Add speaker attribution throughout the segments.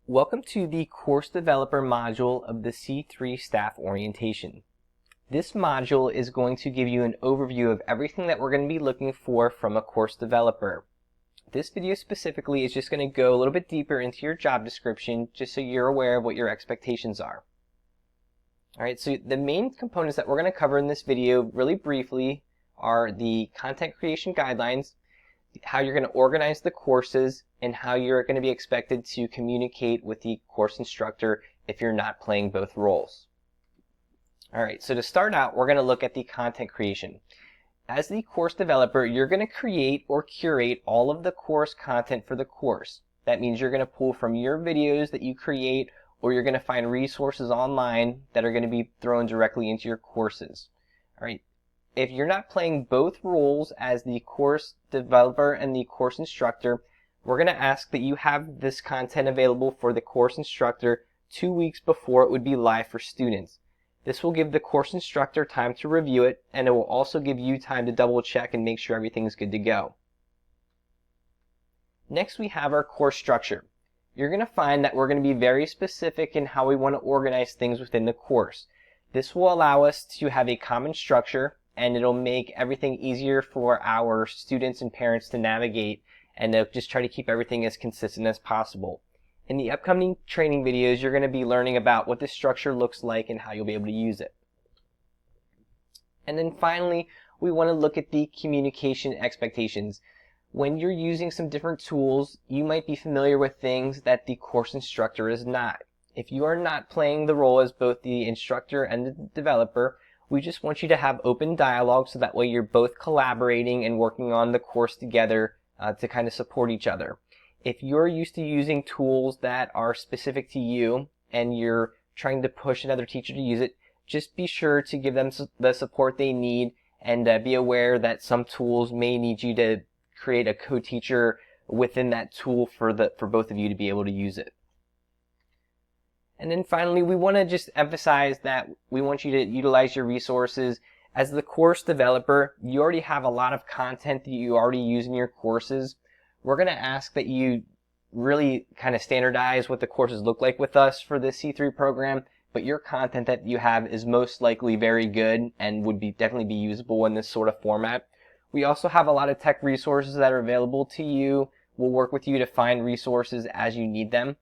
Speaker 1: Welcome to the Course Developer module of the C3 Staff Orientation. This module is going to give you an overview of everything that we're going to be looking for from a course developer. This video specifically is just going to go a little bit deeper into your job description just so you're aware of what your expectations are. Alright, so the main components that we're going to cover in this video really briefly are the content creation guidelines, how you're going to organize the courses, and how you're going to be expected to communicate with the course instructor if you're not playing both roles. Alright, so to start out, we're going to look at the content creation. As the course developer, you're going to create or curate all of the course content for the course. That means you're going to pull from your videos that you create, or you're going to find resources online that are going to be thrown directly into your courses. Alright. If you're not playing both roles as the course developer and the course instructor, we're going to ask that you have this content available for the course instructor 2 weeks before it would be live for students. This will give the course instructor time to review it, and it will also give you time to double check and make sure everything's good to go. Next, we have our course structure. You're going to find that we're going to be very specific in how we want to organize things within the course. This will allow us to have a common structure, and it'll make everything easier for our students and parents to navigate, and they'll just try to keep everything as consistent as possible. In the upcoming training videos, you're going to be learning about what this structure looks like and how you'll be able to use it. And then finally, we want to look at the communication expectations. When you're using some different tools, you might be familiar with things that the course instructor is not. If you are not playing the role as both the instructor and the developer, we just want you to have open dialogue so that way you're both collaborating and working on the course together to kind of support each other. If you're used to using tools that are specific to you and you're trying to push another teacher to use it, just be sure to give them the support they need, and be aware that some tools may need you to create a co-teacher within that tool for both of you to be able to use it. And then finally, we want to just emphasize that we want you to utilize your resources. As the course developer, you already have a lot of content that you already use in your courses. We're going to ask that you really kind of standardize what the courses look like with us for this C3 program, but your content that you have is most likely very good and would definitely be usable in this sort of format. We also have a lot of tech resources that are available to you. We'll work with you to find resources as you need them.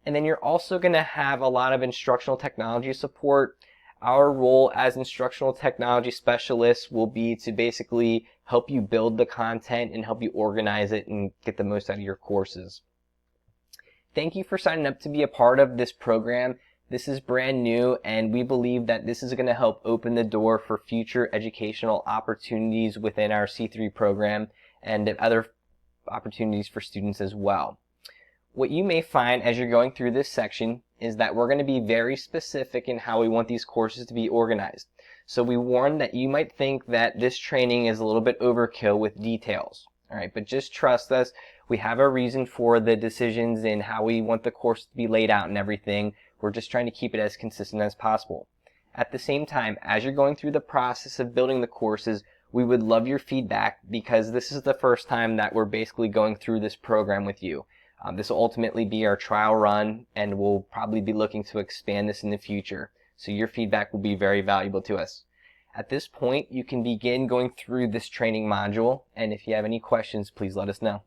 Speaker 1: And then you're also going to have a lot of instructional technology support. Our role as instructional technology specialists will be to basically help you build the content and help you organize it and get the most out of your courses. Thank you for signing up to be a part of this program. This is brand new, and we believe that this is going to help open the door for future educational opportunities within our C3 program and other opportunities for students as well. What you may find as you're going through this section is that we're going to be very specific in how we want these courses to be organized. So we warn that you might think that this training is a little bit overkill with details. Alright, but just trust us. We have a reason for the decisions in how we want the course to be laid out and everything. We're just trying to keep it as consistent as possible. At the same time, as you're going through the process of building the courses, we would love your feedback, because this is the first time that we're basically going through this program with you. This will ultimately be our trial run, and we'll probably be looking to expand this in the future. So your feedback will be very valuable to us. At this point, you can begin going through this training module, and if you have any questions, please let us know.